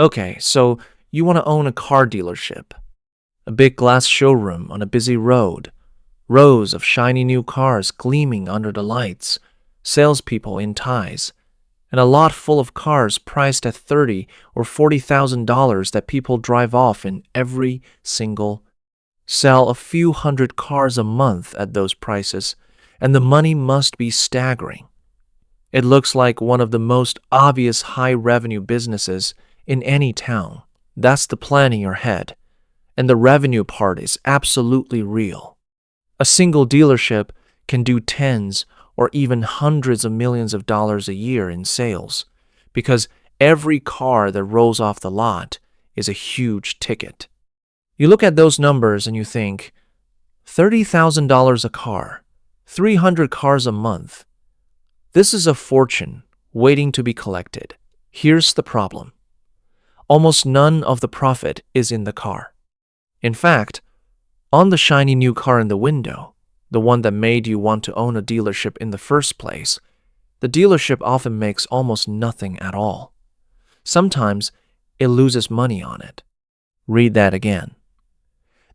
Okay, so you want to own a car dealership, a big glass showroom on a busy road, rows of shiny new cars gleaming under the lights, salespeople in ties, and a lot full of cars priced at $30,000 or $40,000 that people drive off in every single. Sell a few hundred cars a month at those prices, and the money must be staggering. It looks like one of the most obvious high-revenue businesses in any town. That's the plan in your head, and the revenue part is absolutely real. A single dealership can do tens or even hundreds of millions of dollars a year in sales, because every car that rolls off the lot is a huge ticket. You look at those numbers and you think, $30,000 a car, 300 cars a month. This is a fortune waiting to be collected. Here's the problem. Almost none of the profit is in the car. In fact, on the shiny new car in the window, the one that made you want to own a dealership in the first place, the dealership often makes almost nothing at all. Sometimes it loses money on it. Read that again.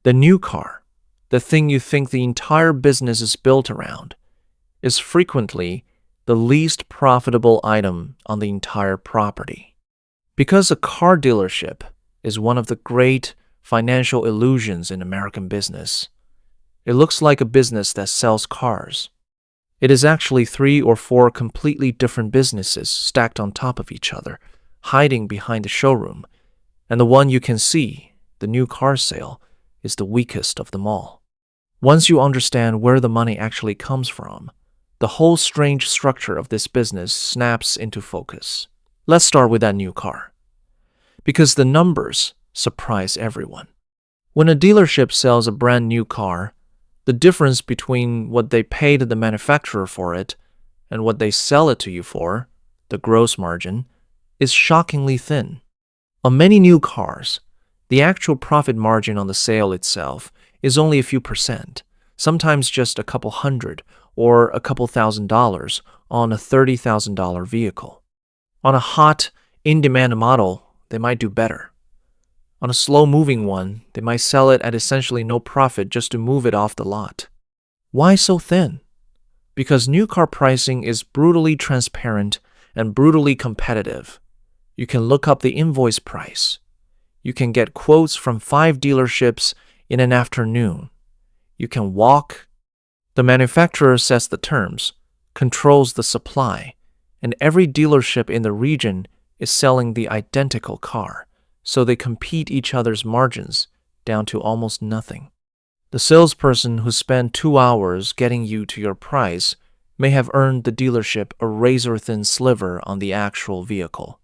The new car, the thing you think the entire business is built around, is frequently the least profitable item on the entire property. Because a car dealership is one of the great financial illusions in American business, it looks like a business that sells cars. It is actually 3 or 4 completely different businesses stacked on top of each other, hiding behind the showroom, and the one you can see, the new car sale, is the weakest of them all. Once you understand where the money actually comes from, the whole strange structure of this business snaps into focus. Let's start with that new car, because the numbers surprise everyone. When a dealership sells a brand new car, the difference between what they paid the manufacturer for it and what they sell it to you for, the gross margin, is shockingly thin. On many new cars, the actual profit margin on the sale itself is only a few percent, sometimes just a couple hundred or a couple $1,000s on a $30,000 vehicle. On a hot, in-demand model, they might do better. On a slow-moving one, they might sell it at essentially no profit just to move it off the lot. Why so thin? Because new car pricing is brutally transparent and brutally competitive. You can look up the invoice price. You can get quotes from 5 dealerships in an afternoon. You can walk. The manufacturer sets the terms, controls the supply, and every dealership in the region is selling the identical car, so they compete each other's margins down to almost nothing. The salesperson who spent 2 hours getting you to your price may have earned the dealership a razor-thin sliver on the actual vehicle.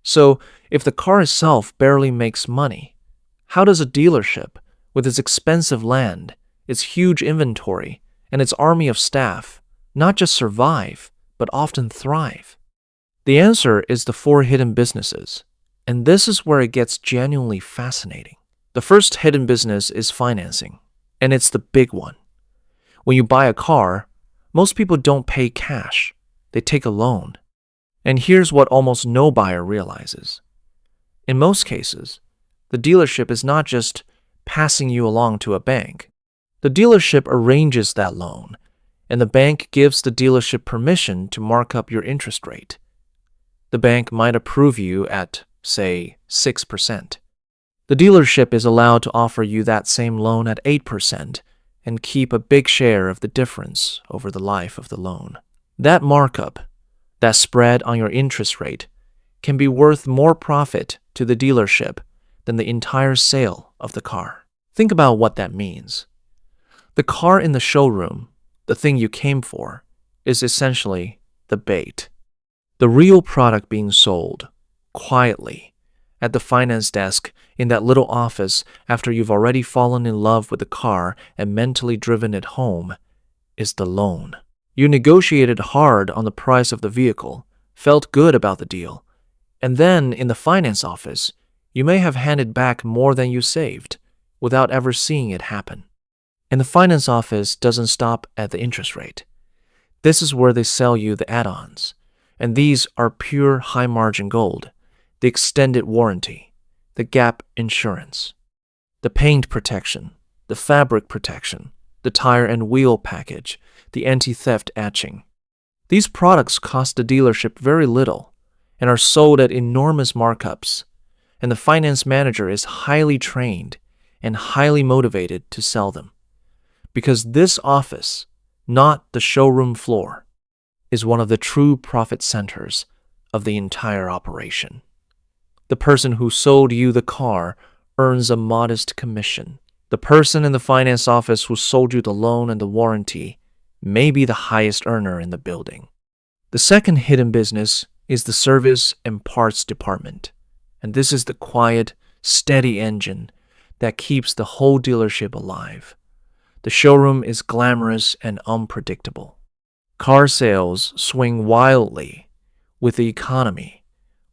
So, if the car itself barely makes money, how does a dealership, with its expensive land, its huge inventory, and its army of staff, not just survive, but often thrive? The answer is the 4 hidden businesses, and this is where it gets genuinely fascinating. The first hidden business is financing, and it's the big one. When you buy a car, most people don't pay cash, they take a loan. And here's what almost no buyer realizes. In most cases, the dealership is not just passing you along to a bank. The dealership arranges that loan, and the bank gives the dealership permission to mark up your interest rate. The bank might approve you at, say, 6%. The dealership is allowed to offer you that same loan at 8% and keep a big share of the difference over the life of the loan. That markup, that spread on your interest rate, can be worth more profit to the dealership than the entire sale of the car. Think about what that means. The car in the showroom, the thing you came for, is essentially the bait. The real product being sold, quietly, at the finance desk in that little office after you've already fallen in love with the car and mentally driven it home, is the loan. You negotiated hard on the price of the vehicle, felt good about the deal, and then in the finance office, you may have handed back more than you saved without ever seeing it happen. And the finance office doesn't stop at the interest rate. This is where they sell you the add-ons, and these are pure high-margin gold. the extended warranty, the gap insurance, the paint protection, the fabric protection, the tire and wheel package, the anti-theft etching. These products cost the dealership very little and are sold at enormous markups, and the finance manager is highly trained and highly motivated to sell them. Because this office, not the showroom floor, is one of the true profit centers of the entire operation. The person who sold you the car earns a modest commission. The person in the finance office who sold you the loan and the warranty may be the highest earner in the building. The second hidden business is the service and parts department, and this is the quiet, steady engine that keeps the whole dealership alive. The showroom is glamorous and unpredictable. Car sales swing wildly with the economy,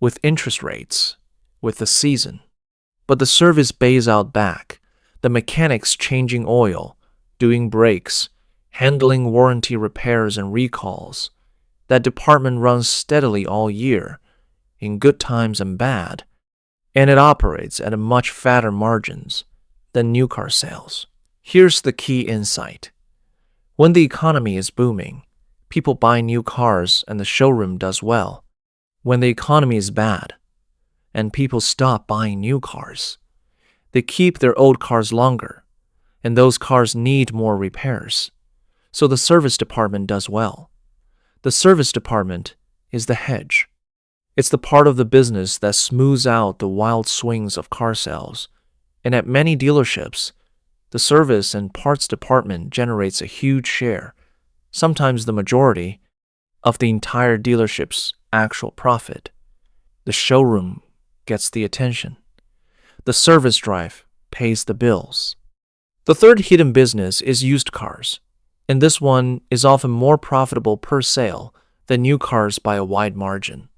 with interest rates, with the season. But the service bays out back, the mechanics changing oil, doing brakes, handling warranty repairs and recalls. That department runs steadily all year, in good times and bad, and it operates at a much fatter margins than new car sales. Here's the key insight. When the economy is booming, people buy new cars and the showroom does well. When the economy is bad and people stop buying new cars, they keep their old cars longer, and those cars need more repairs. So the service department does well. The service department is the hedge. It's the part of the business that smooths out the wild swings of car sales, and at many dealerships, the service and parts department generates a huge share, sometimes the majority, of the entire dealership's actual profit. The showroom gets the attention. The service drive pays the bills. The third hidden business is used cars, and this one is often more profitable per sale than new cars by a wide margin.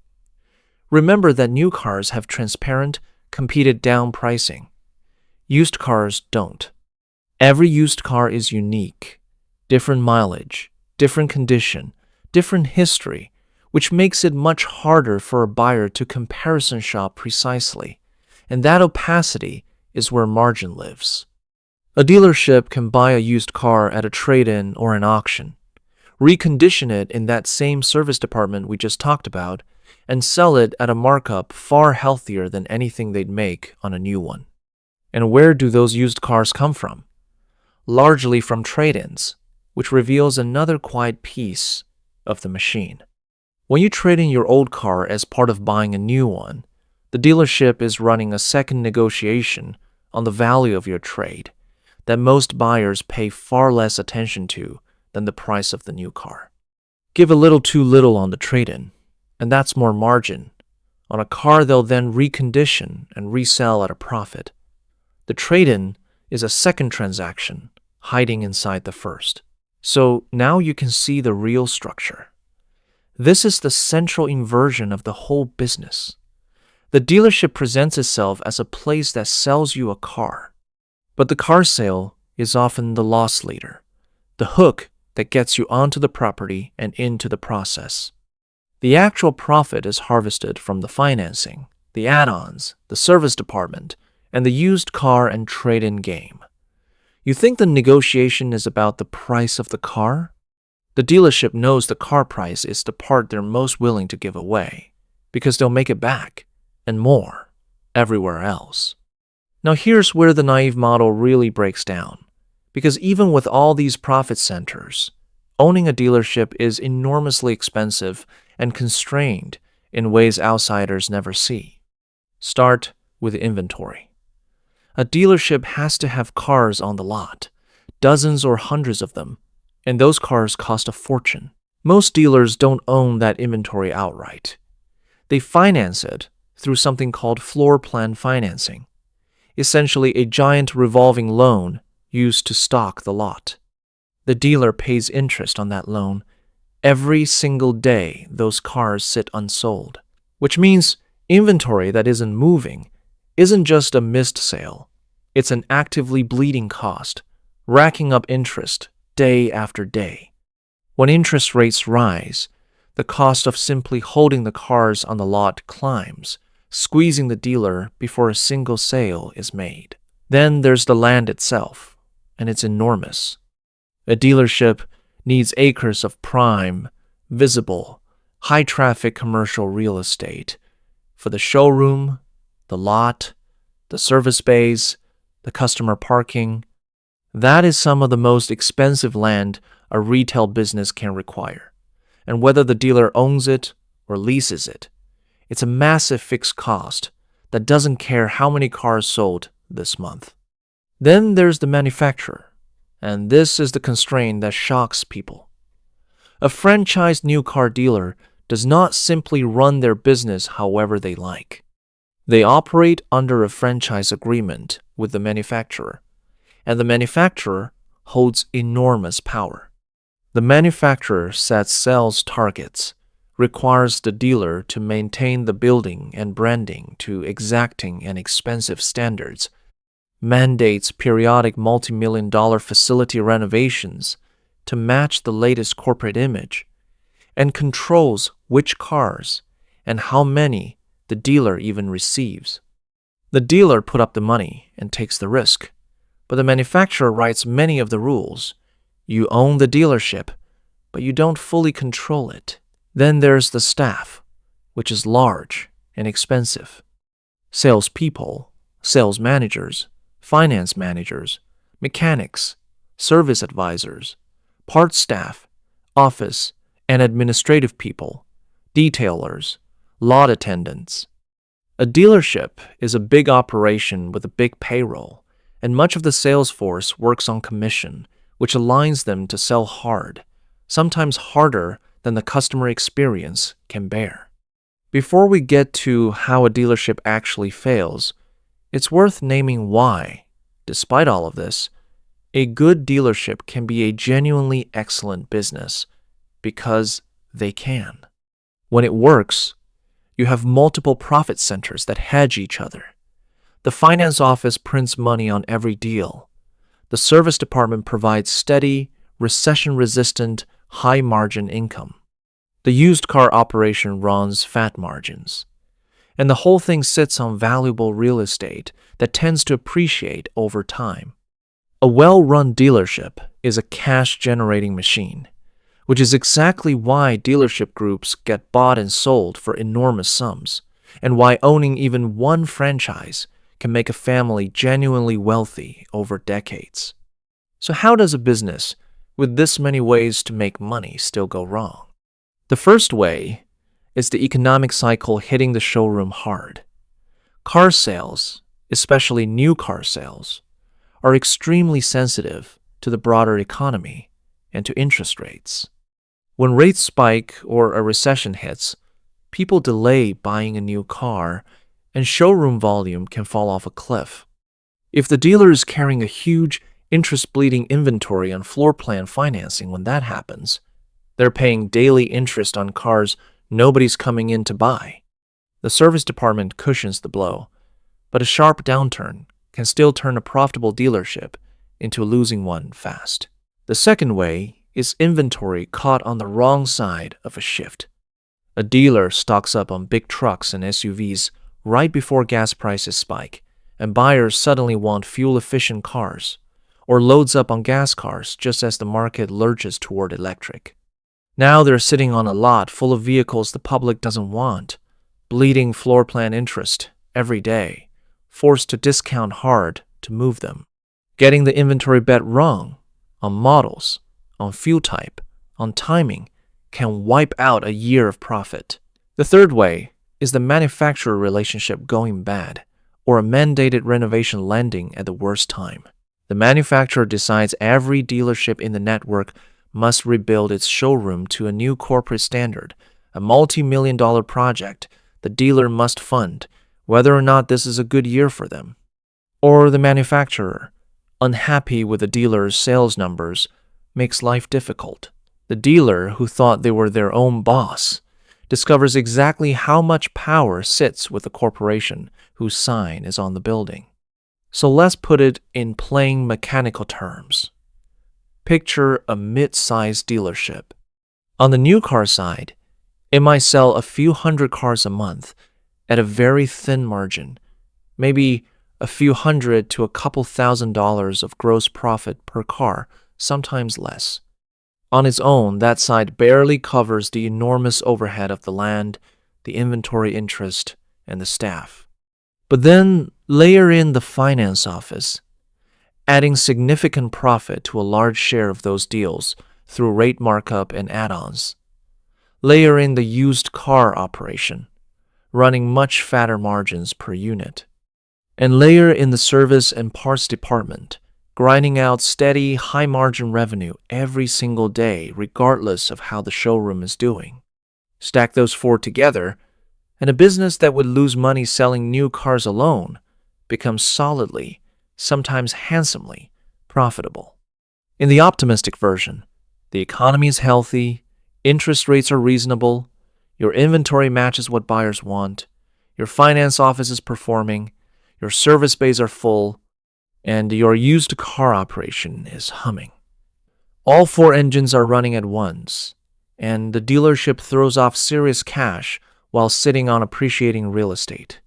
Remember that new cars have transparent, competed down pricing. Used cars don't. Every used car is unique, different mileage, different condition, different history, which makes it much harder for a buyer to comparison shop precisely, and that opacity is where margin lives. A dealership can buy a used car at a trade-in or an auction, recondition it in that same service department we just talked about, and sell it at a markup far healthier than anything they'd make on a new one. And where do those used cars come from? Largely from trade-ins, which reveals another quiet piece of the machine. When you trade in your old car as part of buying a new one, the dealership is running a second negotiation on the value of your trade that most buyers pay far less attention to than the price of the new car. Give a little too little on the trade-in, and that's more margin on a car they'll then recondition and resell at a profit. The trade-in is a second transaction hiding inside the first. So now you can see the real structure. This is the central inversion of the whole business. The dealership presents itself as a place that sells you a car, but the car sale is often the loss leader, the hook that gets you onto the property and into the process. The actual profit is harvested from the financing, the add-ons, the service department, and the used car and trade-in game. You think the negotiation is about the price of the car? The dealership knows the car price is the part they're most willing to give away, because they'll make it back, and more, everywhere else. Now here's where the naive model really breaks down, because even with all these profit centers, owning a dealership is enormously expensive and constrained in ways outsiders never see. Start with inventory. A dealership has to have cars on the lot, dozens or hundreds of them, and those cars cost a fortune. Most dealers don't own that inventory outright. They finance it through something called floor plan financing, essentially a giant revolving loan used to stock the lot. The dealer pays interest on that loan every single day those cars sit unsold, which means inventory that isn't moving isn't just a missed sale. It's an actively bleeding cost, racking up interest day after day. When interest rates rise, the cost of simply holding the cars on the lot climbs, squeezing the dealer before a single sale is made. Then there's the land itself, and it's enormous. A dealership needs acres of prime, visible, high-traffic commercial real estate for the showroom, the lot, the service bays, the customer parking. That is some of the most expensive land a retail business can require. And whether the dealer owns it or leases it, it's a massive fixed cost that doesn't care how many cars sold this month. Then there's the manufacturer, and this is the constraint that shocks people. A franchised new car dealer does not simply run their business however they like. They operate under a franchise agreement with the manufacturer, and the manufacturer holds enormous power. The manufacturer sets sales targets, requires the dealer to maintain the building and branding to exacting and expensive standards, mandates periodic multi-million-dollar facility renovations to match the latest corporate image, and controls which cars and how many the dealer even receives. The dealer put up the money and takes the risk, but the manufacturer writes many of the rules. You own the dealership, but you don't fully control it. Then there's the staff, which is large and expensive. Salespeople, sales managers, finance managers, mechanics, service advisors, parts staff, office and administrative people, detailers, lot attendants. A dealership is a big operation with a big payroll, and much of the sales force works on commission, which aligns them to sell hard, sometimes harder than the customer experience can bear. Before we get to how a dealership actually fails, it's worth naming why, despite all of this, a good dealership can be a genuinely excellent business, because they can. When it works, you have multiple profit centers that hedge each other. The finance office prints money on every deal. The service department provides steady, recession-resistant, high-margin income. The used car operation runs fat margins. And the whole thing sits on valuable real estate that tends to appreciate over time. A well-run dealership is a cash-generating machine, which is exactly why dealership groups get bought and sold for enormous sums, and why owning even one franchise can make a family genuinely wealthy over decades. So how does a business with this many ways to make money still go wrong? The first way is the economic cycle hitting the showroom hard. Car sales, especially new car sales, are extremely sensitive to the broader economy and to interest rates. When rates spike or a recession hits, people delay buying a new car, and showroom volume can fall off a cliff. If the dealer is carrying a huge interest-bleeding inventory on floor plan financing when that happens, they're paying daily interest on cars nobody's coming in to buy. The service department cushions the blow, but a sharp downturn can still turn a profitable dealership into a losing one fast. The second way is inventory caught on the wrong side of a shift. A dealer stocks up on big trucks and SUVs right before gas prices spike, and buyers suddenly want fuel-efficient cars, or loads up on gas cars just as the market lurches toward electric. Now they're sitting on a lot full of vehicles the public doesn't want, bleeding floor plan interest every day, forced to discount hard to move them. Getting the inventory bet wrong on models, on fuel type, on timing, can wipe out a year of profit. The third way is the manufacturer relationship going bad, or a mandated renovation landing at the worst time. The manufacturer decides every dealership in the network must rebuild its showroom to a new corporate standard, a multi-million-dollar project the dealer must fund, whether or not this is a good year for them. Or the manufacturer, unhappy with the dealer's sales numbers, makes life difficult. The dealer, who thought they were their own boss, discovers exactly how much power sits with the corporation whose sign is on the building. So let's put it in plain mechanical terms. Picture a mid-sized dealership. On the new car side, it might sell a few hundred cars a month, at a very thin margin, maybe a few hundred to a couple $1,000s of gross profit per car, sometimes less. On its own, that side barely covers the enormous overhead of the land, the inventory interest, and the staff. But then layer in the finance office, adding significant profit to a large share of those deals through rate markup and add-ons. Layer in the used car operation, running much fatter margins per unit. And layer in the service and parts department, grinding out steady, high-margin revenue every single day regardless of how the showroom is doing. Stack those four together, and a business that would lose money selling new cars alone becomes solidly, sometimes handsomely, profitable. In the optimistic version, the economy is healthy, interest rates are reasonable, your inventory matches what buyers want, your finance office is performing, your service bays are full, and your used car operation is humming. All four engines are running at once, and the dealership throws off serious cash while sitting on appreciating real estate.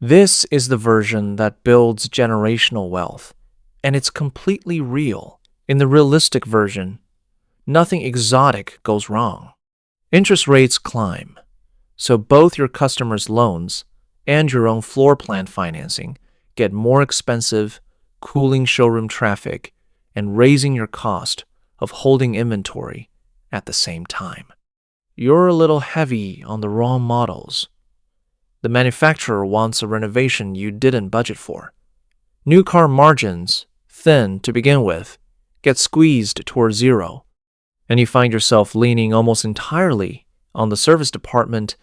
This is the version that builds generational wealth, and it's completely real. In the realistic version, nothing exotic goes wrong. Interest rates climb, so both your customers' loans and your own floor plan financing get more expensive, cooling showroom traffic and raising your cost of holding inventory at the same time. You're a little heavy on the raw models. The manufacturer wants a renovation you didn't budget for. New car margins, thin to begin with, get squeezed toward zero, and you find yourself leaning almost entirely on the service department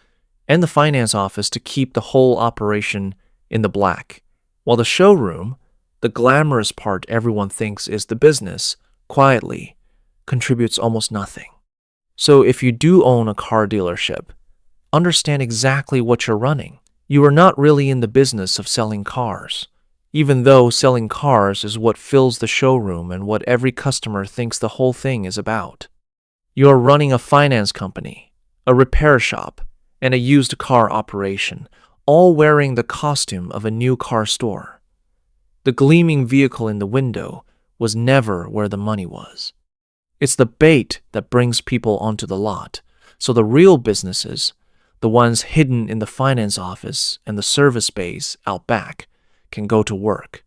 and the finance office to keep the whole operation in the black, while the showroom, the glamorous part everyone thinks is the business, quietly contributes almost nothing. So if you do own a car dealership, understand exactly what you're running. You are not really in the business of selling cars, even though selling cars is what fills the showroom and what every customer thinks the whole thing is about. You are running a finance company, a repair shop, and a used car operation, all wearing the costume of a new car store. The gleaming vehicle in the window was never where the money was. It's the bait that brings people onto the lot, so the real businesses, the ones hidden in the finance office and the service bays out back, can go to work.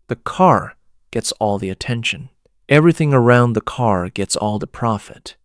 The car gets all the attention. Everything around the car gets all the profit.